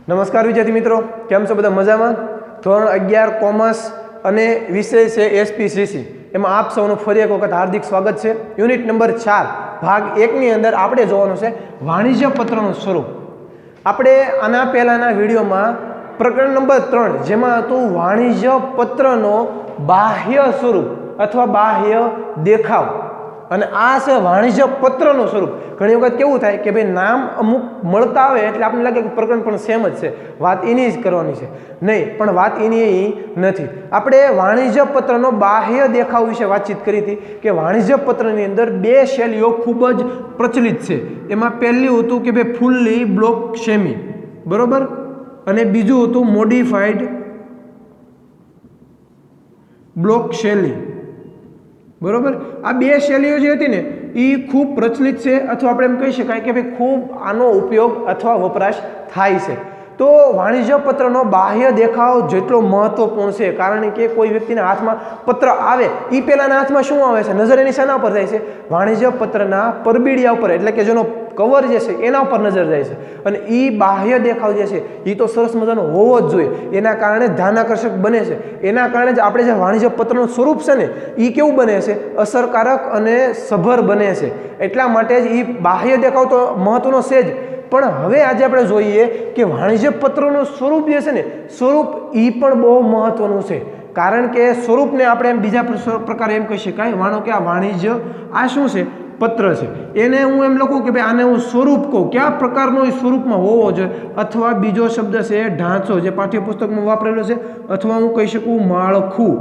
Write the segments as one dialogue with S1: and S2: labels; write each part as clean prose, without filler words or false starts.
S1: નમસ્કાર વિદ્યાર્થી મિત્રો, કેમ છો બધા? મજામાં? ધોરણ 11 કોમર્સ અને વિષય છે એસપીસીસી. એમાં આપ સૌનું ફરી એક વખત હાર્દિક સ્વાગત છે. યુનિટ નંબર 4 ભાગ 1 ની અંદર આપણે જોવાનું છે વાણિજ્ય પત્રનું સ્વરૂપ. આપણે આના પહેલાના વિડીયોમાં પ્રકરણ નંબર 3 જેમાં હતું વાણિજ્ય પત્રનો બાહ્ય સ્વરૂપ અથવા બાહ્ય દેખાવ, અને આ છે વાણિજ્ય પત્રનું સ્વરૂપ. ઘણી વખત કેવું થાય કે ભાઈ નામ અમુક મળતા આવે એટલે આપણને લાગે કે પ્રકરણ પણ સેમ જ છે, વાત એની જ કરવાની છે. નહીં, પણ વાત એની નથી. આપણે વાણિજ્ય પત્રનો બાહ્ય દેખાવ વિશે વાતચીત કરી હતી કે વાણિજ્ય પત્રની અંદર બે શૈલીઓ ખૂબ જ પ્રચલિત છે. એમાં પહેલું હતું કે ભાઈ ફૂલ્લી બ્લોક સેમી, બરોબર, અને બીજું હતું મોડિફાઈડ બ્લોક શૈલી, બરોબર. આ બે શૈલીઓ જે હતી ને એ ખૂબ પ્રચલિત છે, અથવા આપણે એમ કહી શકાય કે ભાઈ ખૂબ આનો ઉપયોગ અથવા વપરાશ થાય છે. તો વાણિજ્ય પત્રનો બાહ્ય દેખાવ જેટલો મહત્વપૂર્ણ છે, કારણ કે કોઈ વ્યક્તિના હાથમાં પત્ર આવે એ પહેલાના હાથમાં શું આવે છે? નજર એની શેના પર જાય છે? વાણિજ્ય પત્રના પરબીડિયા ઉપર, એટલે કે જેનો કવર જે છે એના ઉપર નજર જાય છે. અને એ બાહ્ય દેખાવ જે છે એ તો સરસ મજાનો હોવો જ જોઈએ. એના કારણે ધ્યાનાકર્ષક બને છે. એના કારણે જ આપણે જે વાણિજ્ય પત્રનું સ્વરૂપ છે ને એ કેવું બને છે? અસરકારક અને સભર બને છે. એટલા માટે જ એ બાહ્ય દેખાવ તો મહત્વનો છે જ. પણ હવે આજે આપણે જોઈએ કે વાણિજ્ય પત્રનું સ્વરૂપ જે છે ને, સ્વરૂપ એ પણ બહુ મહત્વનું છે. કારણ કે સ્વરૂપને આપણે એમ બીજા પ્રકારે એમ કહી શકાય, માનો કે આ વાણિજ્ય આ શું છે? પત્ર છે. એને હું એમ લખું કે ભાઈ આને હું સ્વરૂપ કહું, કયા પ્રકારનો એ સ્વરૂપમાં હોવો જોઈએ. અથવા બીજો શબ્દ છે ઢાંચો, જે પાઠ્યપુસ્તકમાં વાપરેલો છે. અથવા હું કહી શકું માળખું.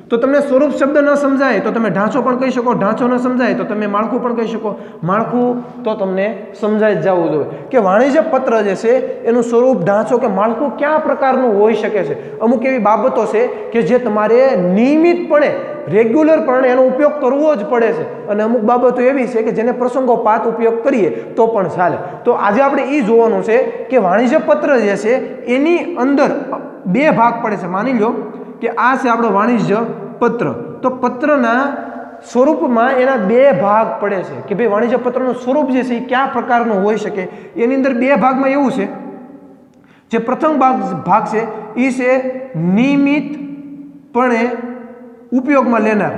S1: તો તમને સ્વરૂપ શબ્દ ન સમજાય તો તમે ઢાંચો પણ કહી શકો, ઢાંચો ન સમજાય તો તમે માળખું પણ કહી શકો, માળખું તો તમને સમજાઈ જ જવું જોઈએ કે વાણિજ્ય પત્ર જે છે એનું સ્વરૂપ, ઢાંચો કે માળખું કયા પ્રકારનું હોઈ શકે છે. અમુક એવી બાબતો છે કે જે તમારે નિયમિતપણે રેગ્યુલરપણે એનો ઉપયોગ કરવો જ પડે છે, અને અમુક બાબતો એવી છે કે જેને પ્રસંગોપાત ઉપયોગ કરીએ તો પણ ચાલે. તો આજે આપણે એ જોવાનું છે કે વાણિજ્ય પત્ર જે છે એની અંદર બે ભાગ પડે છે. માની લો કે આ છે આપણો વાણિજ્ય પત્ર. તો પત્રના સ્વરૂપમાં એના બે ભાગ પડે છે કે ભાઈ વાણિજ્ય પત્રનું સ્વરૂપ જે છે એ કયા પ્રકારનું હોઈ શકે. એની અંદર બે ભાગમાં એવું છે, જે પ્રથમ ભાગ છે એ છે નિયમિતપણે ઉપયોગમાં લેનાર,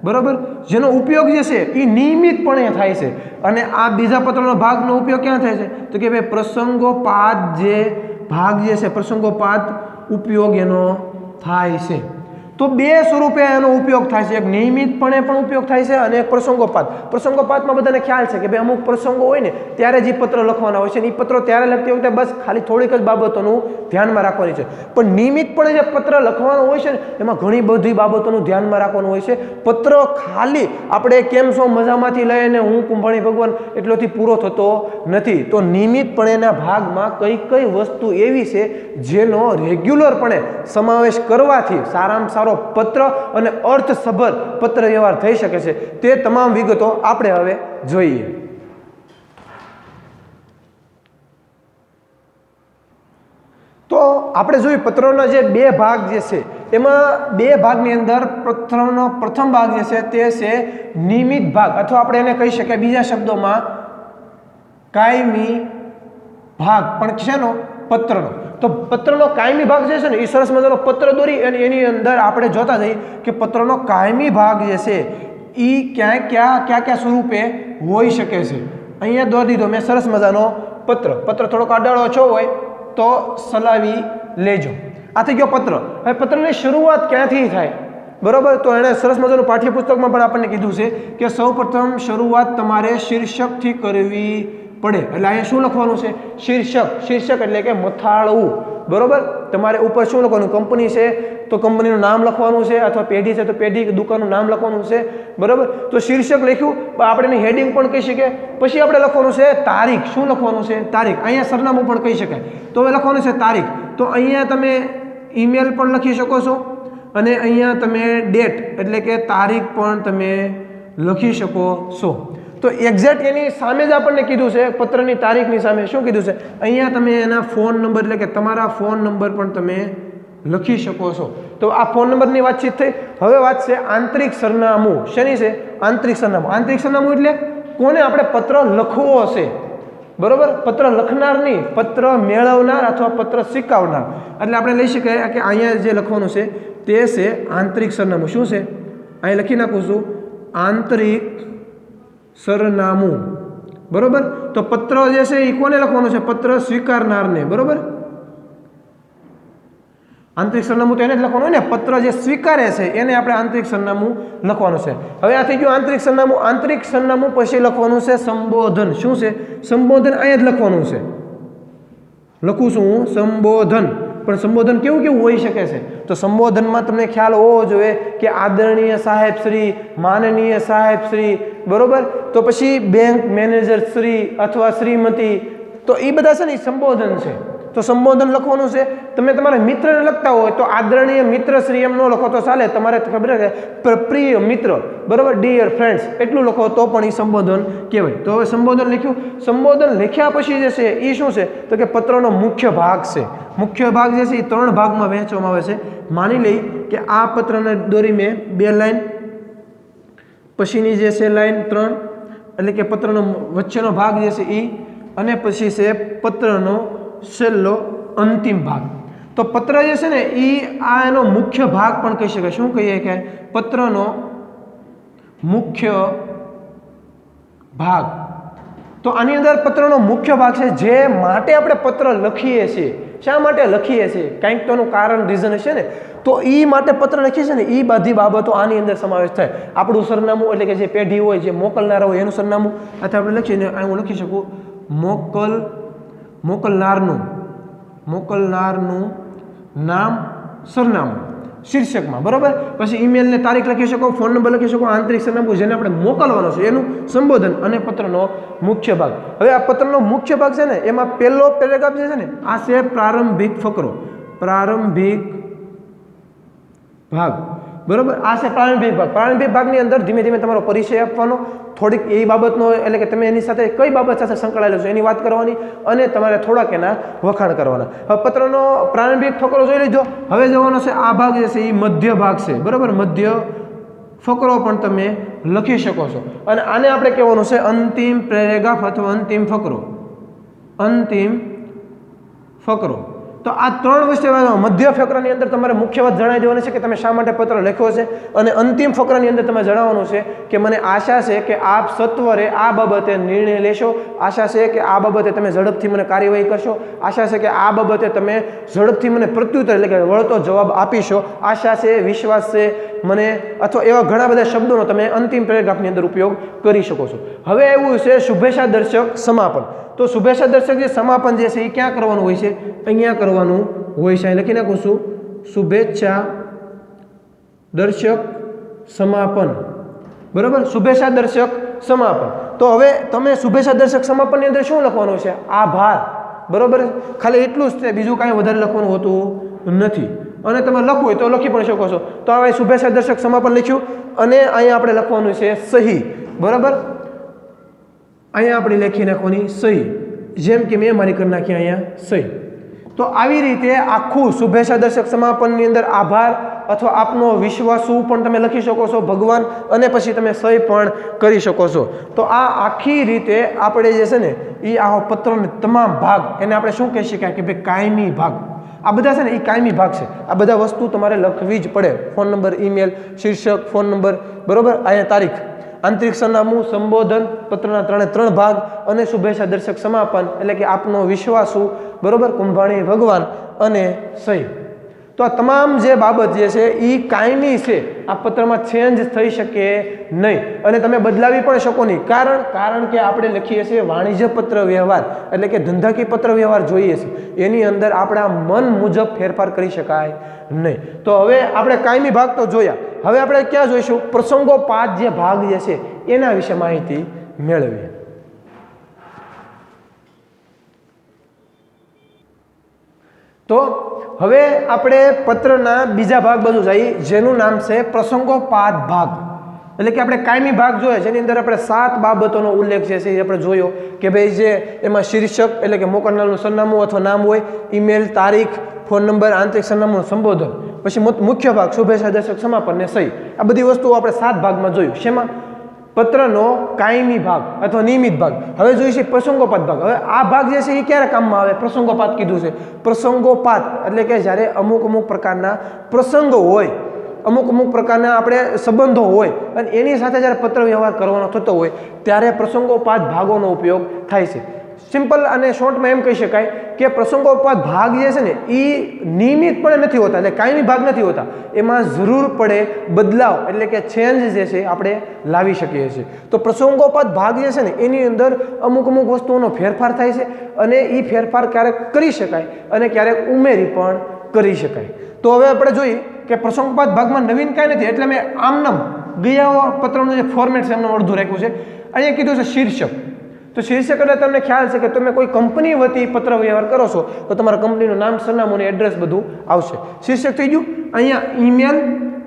S1: બરોબર, જેનો ઉપયોગ જે છે એ નિયમિતપણે થાય છે. અને આ બીજા પત્રનો ભાગનો ઉપયોગ ક્યાં થાય છે? તો કે ભાઈ પ્રસંગોપાત જે ભાગ જે છે, પ્રસંગોપાત ઉપયોગ એનો થાય છે. તો બે સ્વરૂપે એનો ઉપયોગ થાય છે. એક નિયમિતપણે પણ ઉપયોગ થાય છે અને એક પ્રસંગોપાત. પ્રસંગોપાતમાં બધાને ખ્યાલ છે કે ભાઈ અમુક પ્રસંગો હોય ને ત્યારે જ પત્ર લખવાના હોય છે, અને એ પત્રો ત્યારે લખતી વખતે બસ ખાલી થોડીક જ બાબતોનું ધ્યાનમાં રાખવાની છે. પણ નિયમિતપણે જે પત્ર લખવાનું હોય છે ને એમાં ઘણી બધી બાબતોનું ધ્યાનમાં રાખવાનું હોય છે. પત્ર ખાલી આપણે કેમ છો મજામાંથી લઈને હું કુંભાણી ભગવાન એટલોથી પૂરો થતો નથી. તો નિયમિતપણેના ભાગમાં કઈ કઈ વસ્તુ એવી છે જેનો રેગ્યુલરપણે સમાવેશ કરવાથી સારામાં સારો પત્ર અને અર્થસભર પત્ર વ્યવહાર થઈ શકે છે, તે તમામ વિગતો આપણે હવે જોઈએ. તો આપણે જોયું પત્રોના જે બે ભાગ જે છે એમાં બે ભાગની અંદર પ્રથમ ભાગ જે છે તે છે નિયમિત ભાગ, અથવા આપણે એને કહી શકાય બીજા શબ્દોમાં કાયમી ભાગ. પણ શેનો? પત્રનો. તો પત્રનો કાયમી ભાગ જે છે ને એ સરસ મજાનો પત્ર દોરી અને એની અંદર આપણે જોતા જઈએ કે પત્રનો કાયમી ભાગ જે છે એ ક્યાં સ્વરૂપે હોઈ શકે છે. અહીંયા દોરી દીધો મેં સરસ મજાનો પત્ર થોડોક આડાળો છો હોય તો સલાવી લેજો. આ થઈ ગયો પત્ર. હવે પત્રની શરૂઆત ક્યાંથી થાય? બરોબર, તો એણે સરસ મજાનું પાઠ્યપુસ્તકમાં પણ આપણને કીધું છે કે સૌપ્રથમ શરૂઆત તમારે શીર્ષકથી કરવી પડે. એટલે અહીંયા શું લખવાનું છે? શીર્ષક એટલે કે મથાળું, બરોબર. તમારે ઉપર શું લખવાનું? કંપની છે તો કંપનીનું નામ લખવાનું છે, અથવા પેઢી છે તો પેઢી દુકાનનું નામ લખવાનું છે, બરોબર. તો શીર્ષક લખ્યું, આપણે એની હેડિંગ પણ કહી શકીએ. પછી આપણે લખવાનું છે તારીખ. શું લખવાનું છે? તારીખ. અહીંયા સરનામું પણ કહી શકાય. તો હવે લખવાનું છે તારીખ. તો અહીંયા તમે ઈમેલ પણ લખી શકો છો, અને અહીંયા તમે ડેટ એટલે કે તારીખ પણ તમે લખી શકો છો. તો એક્ઝેક્ટ એની સામે જ આપણને કીધું છે, પત્રની તારીખની સામે શું કીધું છે? અહીંયા તમે એના ફોન નંબર એટલે કે તમારા ફોન નંબર પણ તમે લખી શકો છો. તો આ ફોન નંબરની વાતચીત થઈ. હવે વાત છે આંતરિક સરનામું. શેની છે? આંતરિક સરનામું. આંતરિક સરનામું એટલે કોને આપણે પત્ર લખવો હશે બરોબર, પત્ર લખનાર નહીં, પત્ર મેળવનાર અથવા પત્ર સ્વીકારનાર. એટલે આપણે લઈ શકાય કે અહીંયા જે લખવાનું છે તે છે આંતરિક સરનામું. શું છે અહીં લખી નાખું છું, આંતરિક સરનામું. બરોબર, તો પત્ર જે છે એ કોને લખવાનું છે? પત્ર સ્વીકારનારને. બરોબર, આંતરિક સરનામું તો એને જ લખવાનું હોય ને, પત્ર જે સ્વીકારે છે એને આપણે આંતરિક સરનામું લખવાનું છે. હવે આ થઈ ગયું આંતરિક સરનામું. આંતરિક સરનામું પછી લખવાનું છે સંબોધન. શું છે? સંબોધન અહીંયા જ લખવાનું છે. લખું છું હું સંબોધન, પણ સંબોધન કેવું કેવું હોઈ શકે છે? તો સંબોધનમાં તમને ખ્યાલ હોવો જોઈએ કે આદરણીય સાહેબ શ્રી, માનનીય સાહેબ શ્રી, બરોબર, તો પછી બેંક મેનેજર શ્રી અથવા શ્રીમતી, તો એ બધા છે ને એ સંબોધન છે. તો સંબોધન લખવાનું છે. તમે તમારા મિત્રને લખતા હોય તો આદરણીય મિત્ર શ્રી એમ ન લખો તો ચાલે, તમારે ખબર છે પ્રિય મિત્ર, બરોબર, ડિયર ફ્રેન્ડ્સ એટલું લખો તો પણ એ સંબોધન કહેવાય. તો હવે સંબોધન લખ્યું. સંબોધન લખ્યા પછી જે છે એ શું છે? તો કે પત્રનો મુખ્ય ભાગ છે. મુખ્ય ભાગ જે છે એ 3 ભાગમાં વહેંચવામાં આવે છે. માની લઈ કે આ પત્રને દોરી મેં 2 લાઈન, પછીની જે છે લાઈન 3, એટલે કે પત્રનો વચ્ચેનો ભાગ જે છે એ, અને પછી છે પત્રનો છેલ્લો અંતિમ ભાગ. તો પત્ર જે છે ને એ આ એનો મુખ્ય ભાગ પણ કહી શકાય. શું કહીએ કે પત્રનો મુખ્ય ભાગ. તો આની અંદર પત્રનો મુખ્ય ભાગ છે, જે માટે આપણે પત્ર લખીએ છીએ. શા માટે લખીએ છીએ? કંઈક તો એનું કારણ, રીઝન હશે ને. તો એ માટે પત્ર લખીએ છીએ ને એ બધી બાબતો આની અંદર સમાવેશ થાય. આપણું સરનામું એટલે કે જે પેઢી હોય, જે મોકલનારા હોય એનું સરનામું, અથવા આપણે લખીને હું લખી શકું મોકલનારનું નામ, સરનામું શીર્ષકમાં. બરોબર, પછી ઈમેલને તારીખ લખી શકો, ફોન નંબર લખી શકો, આંતરિક સરનામું જેને આપણે મોકલવાનો છે એનું સંબોધન, અને પત્રનો મુખ્ય ભાગ. હવે આ પત્રનો મુખ્ય ભાગ છે ને એમાં પહેલો પેરેગ્રાફ જે છે ને આ છે પ્રારંભિક ફકરો. પ્રારંભિક ભાગ. બરોબર, આ છે પ્રારંભિક ભાગ. પ્રારંભિક ભાગની અંદર ધીમે ધીમે તમારો પરિચય આપવાનો, થોડીક એ બાબતનો, એટલે કે તમે એની સાથે કઈ બાબત સાથે સંકળાયેલો છો એની વાત કરવાની, અને તમારે થોડાક એના વખાણ કરવાના. હવે પત્રનો પ્રારંભિક ફકરો જોઈ લીધો. હવે જવાનો છે આ ભાગ જે છે એ મધ્ય ભાગ છે. બરોબર, મધ્ય ફકરો પણ તમે લખી શકો છો. અને આને આપણે કહેવાનું છે અંતિમ પેરેગ્રાફ અથવા અંતિમ ફકરો. અંતિમ ફકરો. તો આ 3 વસ્તુ. મધ્ય ફકરાની અંદર તમારે મુખ્ય વાત જણાવી દેવાની છે કે તમે શા માટે પત્ર લખ્યો છે, અને અંતિમ ફકરાની અંદર તમે જણાવવાનું છે કે મને આશા છે કે આપ સત્વરે આ બાબતે નિર્ણય લેશો, આશા છે કે આ બાબતે તમે ઝડપથી મને કાર્યવાહી કરશો, આશા છે કે આ બાબતે તમે ઝડપથી મને પ્રત્યુત્તર એટલે કે વળતો જવાબ આપીશો, આશા છે, વિશ્વાસ છે મને, અથવા એવા ઘણા બધા શબ્દોનો તમે અંતિમ પેરેગ્રાફની અંદર ઉપયોગ કરી શકો છો. હવે એવું છે શુભેચ્છા દર્શક સમાપન. તો શુભેચ્છા દર્શક જે સમાપન જે છે એ ક્યાં કરવાનું હોય છે? અહીંયા કરવાનું હોય છે. લખી નાખું છું શુભેચ્છા દર્શક સમાપન. બરાબર, શુભેચ્છા દર્શક સમાપન. તો હવે તમે શુભેચ્છા દર્શક સમાપનની અંદર શું લખવાનું છે? આભાર. બરાબર, ખાલી એટલું જ છે, બીજું કાંઈ વધારે લખવાનું હોતું નથી. અને તમે લખવું હોય તો લખી પણ શકો છો. તો હવે શુભેચ્છા દર્શક સમાપન લખ્યું, અને અહીંયા આપણે લખવાનું છે સહી. બરાબર, અહીંયા આપણે લખી નાખવાની સહી, જેમ કે મેં મારી કરી નાખી અહીંયા સહી. તો આવી રીતે આખું શુભેચ્છા દર્શક સમાપનની અંદર આભાર અથવા આપનો વિશ્વાસુ પણ તમે લખી શકો છો, ભગવાન, અને પછી તમે સહી પણ કરી શકો છો. તો આ આખી રીતે આપણે જે છે ને એ આ પત્રનો તમામ ભાગ એને આપણે શું કહી શકાય કે ભાઈ કાયમી ભાગ. આ બધા છે ને એ કાયમી ભાગ છે. આ બધા વસ્તુ તમારે લખવી જ પડે. ફોન નંબર, ઈમેલ, શીર્ષક, ફોન નંબર, બરોબર, અહીંયા તારીખ, આંતરિક સરનામું, સંબોધન, પત્રના 3 ભાગ, અને શુભેચ્છા દર્શક સમાપન એટલે કે આપનો વિશ્વાસુ, બરોબર, કુંભાણી ભગવાન, અને સહી. તો આ તમામ જે બાબત જે છે એ કાયમી છે. આ પત્રમાં ચેન્જ થઈ શકે નહીં, અને તમે બદલાવી પણ શકો નહીં. કારણ કે આપણે લખીએ છીએ વાણિજ્ય પત્ર વ્યવહાર, એટલે કે ધંધાકીય પત્ર વ્યવહાર જોઈએ છે, એની અંદર આપણા મન મુજબ ફેરફાર કરી શકાય નહીં. તો હવે આપણે કાયમી ભાગ તો જોયા. હવે આપણે ક્યાં જોઈશું? પ્રસંગોપાત જે ભાગ જે છે એના વિશે માહિતી મેળવીએ. તો હવે આપણે પત્રના બીજા ભાગ બાજુ જઈએ, જેનું નામ છે પ્રસંગોપાત ભાગ. એટલે કે આપણે કાયમી ભાગ જોઈએ, જેની અંદર આપણે 7 બાબતોનો ઉલ્લેખ છે એ આપણે જોયો કે ભાઈ જે એમાં શીર્ષક એટલે કે મોકલનારનું સરનામું અથવા નામ હોય, ઈમેલ, તારીખ, ફોન નંબર, આંતરિક સરનામું, સંબોધન, પછી મુખ્ય ભાગ શુભેચ્છા દર્શક સમાપન ને સહી. આ બધી વસ્તુઓ આપણે 7 ભાગમાં જોયું. શેમાં? પત્રનો કાયમી ભાગ અથવા નિયમિત ભાગ. હવે જોઈશે પ્રસંગોપાત ભાગ. હવે આ ભાગ જે છે એ ક્યારે કામમાં આવે? પ્રસંગોપાત કીધું છે. પ્રસંગોપાત એટલે કે જ્યારે અમુક પ્રકારના પ્રસંગો હોય, અમુક પ્રકારના આપણે સંબંધો હોય અને એની સાથે જ્યારે પત્ર વ્યવહાર કરવાનો થતો હોય ત્યારે પ્રસંગોપાત ભાગોનો ઉપયોગ થાય છે. સિમ્પલ અને શોર્ટમાં એમ કહી શકાય કે પ્રસંગોપાત ભાગ જે છે ને એ નિયમિત પણ નથી હોતા, એટલે કાયમી ભાગ નથી હોતા. એમાં જરૂર પડે બદલાવ એટલે કે ચેન્જ જે છે આપણે લાવી શકીએ છીએ. તો પ્રસંગોપાત ભાગ જે છે ને એની અંદર અમુક વસ્તુઓનો ફેરફાર થાય છે અને એ ફેરફાર ક્યારેક કરી શકાય અને ક્યારેક ઉમેરી પણ કરી શકાય. તો હવે આપણે જોઈએ કે પ્રસંગોપાત ભાગમાં નવીન કાંઈ નથી, એટલે મેં આમનામ ગયા પત્રનું જે ફોર્મેટ છે એમનું અડધું રાખ્યું છે. અહીંયા કીધું છે શીર્ષક. તો શીર્ષક એટલે તમને ખ્યાલ છે કે તમે કોઈ કંપની વતી પત્ર વ્યવહાર કરો છો તો તમારા કંપનીનું નામ, સરનામું અને એડ્રેસ બધું આવશે. શીર્ષક થઈ ગયું. અહીંયા ઈમેલ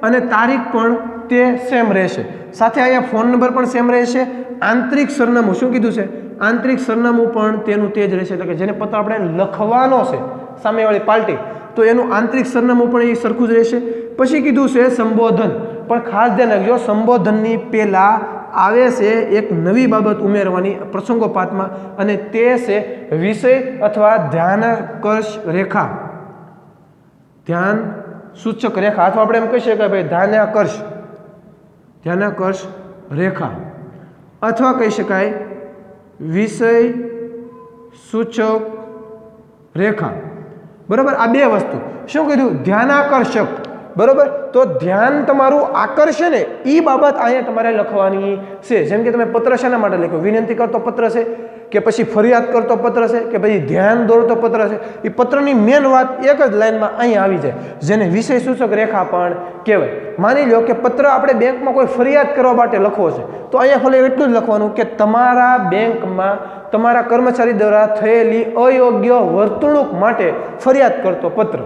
S1: અને તારીખ પણ તે સેમ રહેશે, સાથે અહીંયા ફોન નંબર પણ સેમ રહેશે. આંતરિક સરનામું શું કીધું છે? આંતરિક સરનામું પણ તેનું તે જ રહેશે, એટલે કે જેને પત્ર આપણે લખવાનો છે સામેવાળી પાર્ટી, તો એનું આંતરિક સરનામું પણ એ સરખું જ રહેશે. પછી કીધું છે સંબોધન, પણ ખાસ ધ્યાન રાખજો સંબોધનની પહેલાં આવે છે એક નવી બાબત ઉમેરવાની પ્રસંગોપાતમાં, અને તે છે વિષય અથવા ધ્યાનાકર્ષ રેખા, ધ્યાન સૂચક રેખા, અથવા આપણે એમ કહી શકાય ભાઈ ધ્યાનાકર્ષ રેખા, અથવા કહી શકાય વિષય સૂચક રેખા. બરાબર, આ બે વસ્તુ. શું કીધું? ધ્યાનાકર્ષક. બરાબર, તો ધ્યાન તમારું આકર્ષે ને એ બાબત અહીંયા તમારે લખવાની છે. જેમ કે તમે પત્ર શેના માટે લખ્યો? વિનંતી કરતો પત્ર છે કે પછી ફરિયાદ કરતો પત્ર છે કે પછી ધ્યાન દોરતો પત્ર છે? એ પત્રની મેન વાત એક જ લાઈનમાં અહીંયા આવી જાય, જેને વિષય સૂચક રેખા પણ કહેવાય. માની લો કે પત્ર આપણે બેંકમાં કોઈ ફરિયાદ કરવા માટે લખવો છે, તો અહીંયા ખાલી એટલું જ લખવાનું કે તમારા બેંકમાં તમારા કર્મચારી દ્વારા થયેલી અયોગ્ય વર્તણૂક માટે ફરિયાદ કરતો પત્ર.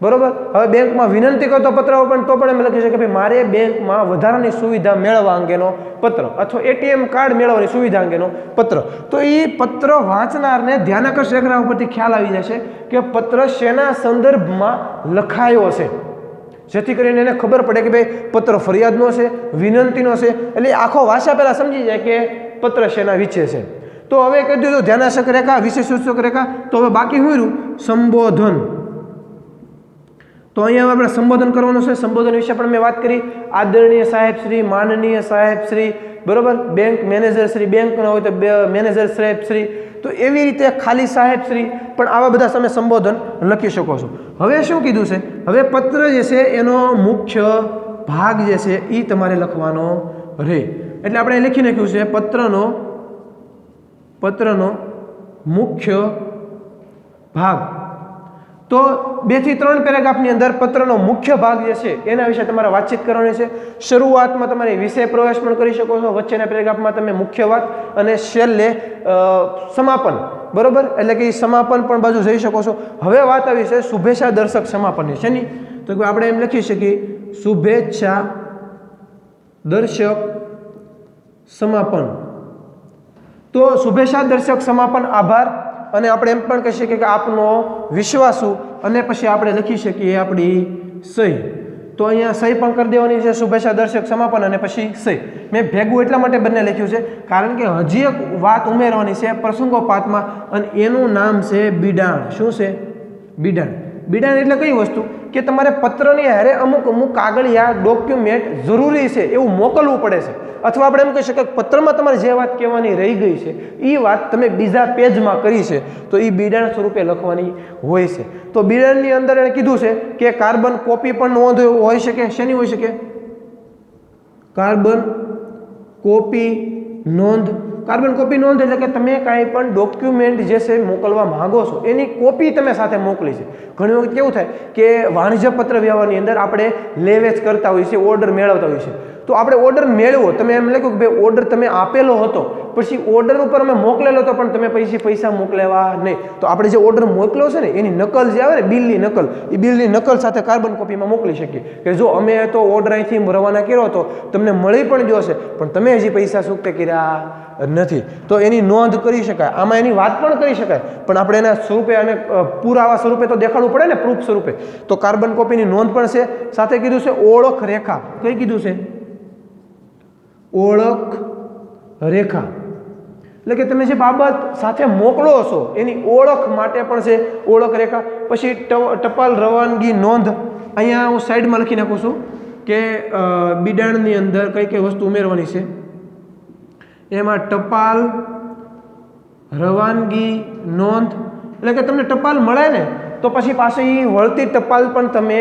S1: બરોબર, હવે બેંકમાં વિનંતી કરતો પત્ર પણ તો પણ એમ લખી શકે કે ભાઈ મારે બેંકમાં વધારાની સુવિધા મેળવવા અંગેનો પત્ર, અથવા એટીએમ કાર્ડ મેળવવાની સુવિધા અંગેનો પત્ર. તો એ પત્ર વાંચનારને ધ્યાનાકર્ષ રેખા ઉપરથી ખ્યાલ આવી જશે કે પત્ર શેના સંદર્ભમાં લખાયો છે, જેથી કરીને એને ખબર પડે કે ભાઈ પત્ર ફરિયાદનો છે, વિનંતીનો છે. એટલે આખો વાંચા પહેલા સમજી જાય કે પત્ર શેના વિશે છે. તો હવે કહી દીધું ધ્યાનાકર્ષ રેખા, વિષય સૂચક રેખા. તો હવે બાકી શું રહ્યું? સંબોધન. તો અહીંયા આપણે સંબોધન કરવાનું છે. સંબોધન વિશે પણ મેં વાત કરી. આદરણીય સાહેબ શ્રી, માનનીય સાહેબ શ્રી, બરોબર, બેંક મેનેજર શ્રી, બેંક ન હોય તો મેનેજર સાહેબ શ્રી. તો એવી રીતે ખાલી સાહેબ શ્રી, પણ આવા બધા તમે સંબોધન લખી શકો છો. હવે શું કીધું છે? હવે પત્ર જે છે એનો મુખ્ય ભાગ જે છે એ તમારે લખવાનો રહે. એટલે આપણે લખી નાખ્યું છે પત્રનો મુખ્ય ભાગ. તો 2 થી 3 પેરેગ્રાફની અંદર પત્રનો મુખ્ય ભાગ જે છે એના વિશે તમારે વાતચીત કરવાની છે. શરૂઆતમાં તમારે વિષય પ્રવેશ પણ કરી શકો છો, વચ્ચેના પેરેગ્રાફમાં તમે મુખ્ય વાત, અને છેલ્લે સમાપન. બરોબર, એટલે કે સમાપન પણ બાજુ જઈ શકો છો. હવે વાત આવી છે શુભેચ્છા દર્શક સમાપનની. શેની? તો આપણે એમ લખી શકીએ શુભેચ્છા દર્શક સમાપન. તો શુભેચ્છા દર્શક સમાપન, આભાર, અને આપણે એમ પણ કહી શકીએ કે આપનો વિશ્વાસુ, અને પછી આપણે લખી શકીએ આપણી સહી. તો અહીંયા સહી પણ કરી દેવાની છે, શુભેચ્છા દર્શક સમાપન અને પછી સહી. મેં ભેગું એટલા માટે બંને લખ્યું છે કારણ કે હજી એક વાત ઉમેરવાની છે પ્રસંગોપાતમાં, અને એનું નામ છે બિડાણ. શું છે? બિડાણ. બિડાણ એટલે કઈ વસ્તુ? કે તમારે પત્રની હારે અમુક કાગળિયા ડોક્યુમેન્ટ જરૂરી છે એવું મોકલવું પડે છે, અથવા આપણે એમ કહી શકીએ પત્રમાં તમારે જે વાત કહેવાની રહી ગઈ છે એ વાત તમે બીજા પેજમાં કરી છે, તો એ બિડાણ સ્વરૂપે લખવાની હોય છે. તો બિડાણની અંદર એણે કીધું છે કે કાર્બન કોપી પણ નોંધ હોઈ શકે. શેની હોઈ શકે? કાર્બન કોપી નોંધ. કાર્બન કોપી નોંધ એટલે કે તમે કાંઈ પણ ડોક્યુમેન્ટ જે છે મોકલવા માંગો છો એની કોપી તમે સાથે મોકલી છે. ઘણી વખત કેવું થાય કે વાણિજ્ય પત્ર વ્યવહારની અંદર આપણે લેવેચ કરતા હોઈએ છીએ, ઓર્ડર મેળવતા હોઈએ છીએ. તો આપણે ઓર્ડર મેળવો, તમે એમ લખ્યું કે ભાઈ ઓર્ડર તમે આપેલો હતો, પછી ઓર્ડર ઉપર અમે મોકલેલો હતો પણ તમે પૈસા મોકલેવા નહીં, તો આપણે જે ઓર્ડર મોકલ્યો છે ને એની નકલ જે આવે ને, બિલની નકલ, એ બિલની નકલ સાથે કાર્બન કોપીમાં મોકલી શકીએ કે જો અમે તો ઓર્ડર અહીંથી રવાના કર્યો હતો, તમને મળી પણ ગયો છે પણ તમે હજી પૈસા ચૂકતે કર્યા નથી, તો એની નોંધ કરી શકાય. આમાં એની વાત પણ કરી શકાય, પણ આપણે એના સ્વરૂપે અને પુરાવા સ્વરૂપે તો દેખાડવું પડે ને, પ્રૂફ સ્વરૂપે. તો કાર્બન કોપીની નોંધ પણ છે. સાથે કીધું છે ઓળખ રેખા. કઈ કીધું છે? ઓળખ રેખા એટલે કે તમે જે બાબત સાથે મોકલો છો એની ઓળખ માટે પણ છે ઓળખ રેખા. પછી ટપાલ રવાનગી નોંધ, અહીંયા હું સાઈડમાં લખી નાખું છું કે બિડાણની અંદર કઈ કઈ વસ્તુ ઉમેરવાની છે. એમાં ટપાલ રવાનગી નોંધ એટલે કે તમને ટપાલ મળે ને તો પછી પાછી વળતી ટપાલ પણ તમે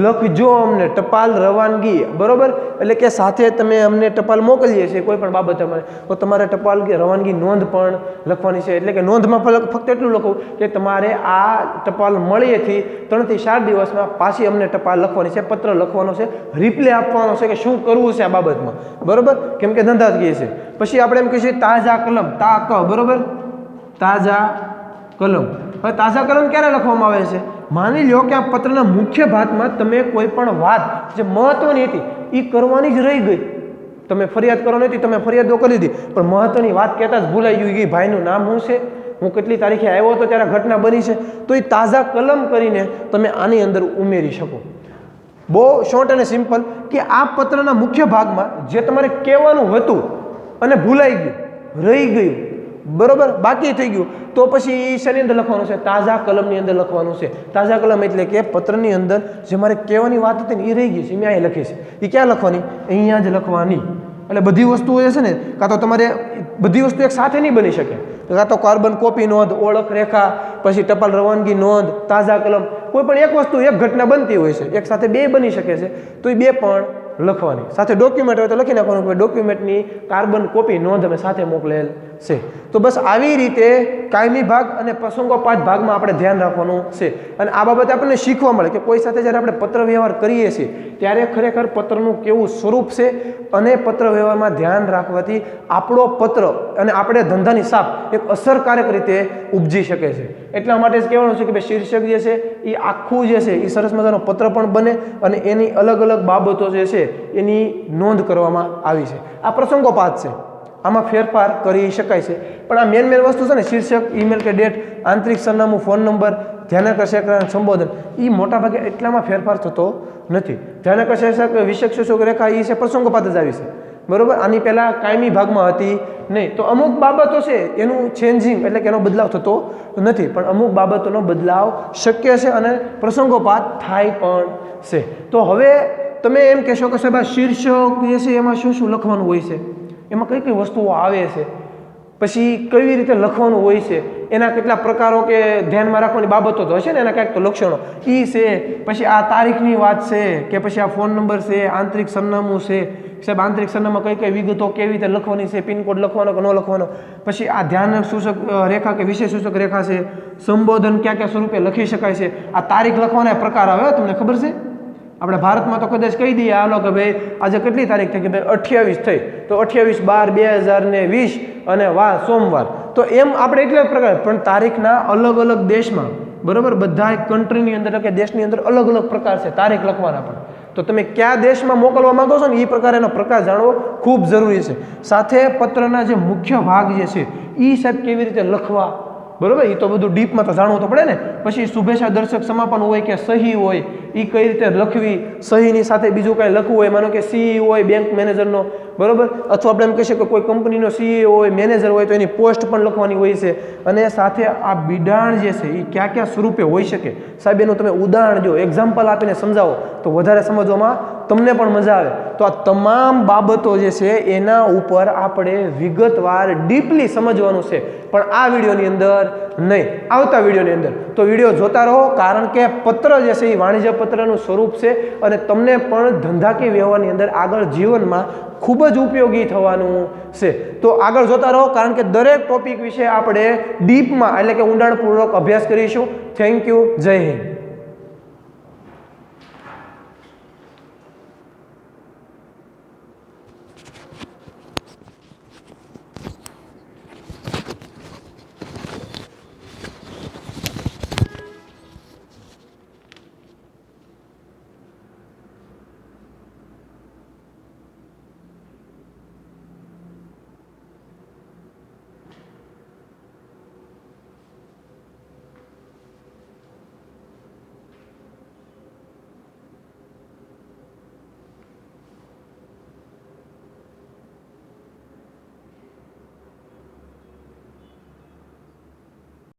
S1: લખજો અમને, ટપાલ રવાનગી, બરોબર. એટલે કે સાથે તમે અમને ટપાલ મોકલીએ છીએ કોઈ પણ બાબત અમારે, તો તમારે ટપાલ રવાનગી નોંધ પણ લખવાની છે. એટલે કે નોંધમાં ફક્ત એટલું લખવું કે તમારે આ ટપાલ મળીએથી 3 થી 4 દિવસમાં પાછી અમને ટપાલ લખવાની છે, પત્ર લખવાનો છે, રિપ્લે આપવાનો છે કે શું કરવું છે આ બાબતમાં, બરોબર. કેમ કે ધંધાકીય છે. પછી આપણે એમ કહીએ તાજા કલમ, તાક, બરોબર, તાજા કલમ. હવે તાજા કલમ ક્યારે લખવામાં આવે છે? માની લો કે આ પત્રના મુખ્ય ભાગમાં તમે કોઈ પણ વાત જે મહત્વની હતી એ કરવાની જ રહી ગઈ. તમે ફરિયાદ કરવાની હતી, તમે ફરિયાદો કરી દીધી, પણ મહત્વની વાત કહેતા જ ભૂલાઈ ગયું કે ભાઈનું નામ શું છે, હું કેટલી તારીખે આવ્યો હતો ત્યારે ઘટના બની છે, તો એ તાજા કલમ કરીને તમે આની અંદર ઉમેરી શકો. બહુ શોર્ટ અને સિમ્પલ કે આ પત્રના મુખ્ય ભાગમાં જે તમારે કહેવાનું હતું અને ભૂલાઈ ગયું, રહી ગયું, બરોબર, બાકી થઈ ગયું, તો પછી શેની અંદર લખવાનું છે? તાજા કલમની અંદર લખવાનું છે. તાજા કલમ એટલે કે પત્રની અંદર જે મારે કહેવાની વાત હતી ને એ રહી ગઈ છે, મેં અહીં લખી છે, એ ક્યાં લખવાની? અહીંયા જ લખવાની. એટલે બધી વસ્તુઓ જે છે ને, કાં તો તમારે બધી વસ્તુ એક સાથે નહીં બની શકે, કાં તો કાર્બન કોપી નોંધ, ઓળખ રેખા, પછી ટપાલ રવાનગી નોંધ, તાજા કલમ, કોઈ પણ એક વસ્તુ એક ઘટના બનતી હોય છે, એક સાથે 2 બની શકે છે, તો એ 2 પણ લખવાની. સાથે ડોક્યુમેન્ટ હોય તો લખી નાખવાનું કે ડોક્યુમેન્ટની કાર્બન કોપી નોંધ અમે સાથે મોકલેલ છે. તો બસ આવી રીતે કાયમી ભાગ અને પ્રસંગોપાત ભાગમાં આપણે ધ્યાન રાખવાનું છે. અને આ બાબતે આપણને શીખવા મળે કે કોઈ સાથે જ્યારે આપણે પત્ર વ્યવહાર કરીએ છીએ ત્યારે ખરેખર પત્રનું કેવું સ્વરૂપ છે, અને પત્ર વ્યવહારમાં ધ્યાન રાખવાથી આપણો પત્ર અને આપણે ધંધાની છાપ એક અસરકારક રીતે ઉપજી શકે છે. એટલા માટે જ કહેવાનું છે કે ભાઈ શીર્ષક જે છે એ આખું જે છે એ સરસ મજાનો પત્ર પણ બને અને એની અલગ અલગ બાબતો જે છે એની નોંધ કરવામાં આવી છે. આ પ્રસંગોપાત છે, આમાં ફેરફાર કરી શકાય છે, પણ આ મેન વસ્તુ છે ને, શીર્ષક, ઈમેલ કે ડેટ, આંતરિક સરનામું, ફોન નંબર, ધ્યાનાકર્ષક સંબોધન, એ મોટાભાગે એટલામાં ફેરફાર થતો નથી. ધ્યાનાકર્ષક વિશેષક રેખા એ છે પ્રસંગોપાત જ આવી છે, બરોબર. આની પહેલાં કાયમી ભાગમાં હતી નહીં. તો અમુક બાબતો છે એનું ચેન્જિંગ એટલે કે એનો બદલાવ થતો નથી, પણ અમુક બાબતોનો બદલાવ શક્ય છે અને પ્રસંગોપાત થાય પણ છે. તો હવે તમે એમ કહેશો કે સાહેબ આ શીર્ષક જે છે એમાં શું શું લખવાનું હોય છે, એમાં કઈ કઈ વસ્તુઓ આવે છે, પછી કેવી રીતે લખવાનું હોય છે, એના કેટલા પ્રકારો કે ધ્યાનમાં રાખવાની બાબતો તો હશે ને, એના ક્યાંક તો લક્ષણો એ છે, પછી આ તારીખની વાત છે કે પછી આ ફોન નંબર છે, આંતરિક સરનામું છે, સાહેબ આંતરિક સરનામાં કઈ કઈ વિગતો કેવી રીતે લખવાની છે, પિનકોડ લખવાનો કે ન લખવાનો, પછી આ ધ્યાન સૂચક રેખા કે વિશેષ સૂચક રેખા છે, સંબોધન ક્યાં ક્યાં સ્વરૂપે લખી શકાય છે, આ તારીખ લખવાના પ્રકાર આવે, તમને ખબર છે? આપણે ભારતમાં તો કદાચ કહી દઈએ હાલો કે ભાઈ આજે કેટલી તારીખ થઈ કે ભાઈ 28 થઈ, તો 28/12/2020 અને સોમવાર, તો એમ આપણે એટલે પ્રકાર, પણ તારીખના અલગ અલગ દેશમાં, બરોબર, બધા કન્ટ્રીની અંદર કે દેશની અંદર અલગ અલગ પ્રકાર છે તારીખ લખવાના પણ. તો તમે કયા દેશમાં મોકલવા માંગો છો ને એ પ્રકારે એનો પ્રકાર જાણવો ખૂબ જરૂરી છે. સાથે પત્રના જે મુખ્ય ભાગ જે છે એ સાહેબ કેવી રીતે લખવા, બરોબર, એ તો બધું ડીપમાં તો જાણવું તો પડે ને. પછી શુભેચ્છા દર્શક સમાપન હોય કે સહી હોય એ કઈ રીતે લખવી, સહીની સાથે બીજું કાંઈ લખવું હોય, માનો કે સીઈ હોય બેંક મેનેજરનો, બરોબર, અથવા આપણે એમ કહી શકીએ કોઈ કંપનીનો સીઈઓ હોય, મેનેજર હોય, તો એની પોસ્ટ પણ લખવાની હોય છે. અને સાથે આ બિડાણ જે છે એ કયા કયા સ્વરૂપે હોઈ શકે, સાહેબ એનું તમે ઉદાહરણ જો, એક્ઝામ્પલ આપીને સમજાવો તો વધારે સમજવામાં તમને પણ મજા આવે. તો આ તમામ બાબતો જે છે એના ઉપર આપણે વિગતવાર ડીપલી સમજવાનું છે, પણ આ વિડીયોની અંદર નહીં, આવતા વિડીયોની અંદર. તો વિડીયો જોતા રહો, કારણ કે પત્ર જે છે એ વાણિજ્ય પત્રનું સ્વરૂપ છે અને તમને પણ ધંધાકીય વ્યવહારની અંદર આગળ જીવનમાં ખૂબ જ ઉપયોગી થવાનું છે. તો આગળ જોતા રહો, કારણ કે દરેક ટોપિક વિશે આપણે ડીપમાં એટલે કે ઊંડાણપૂર્વક અભ્યાસ કરીશું. થેન્ક યુ, જય હિન્દ.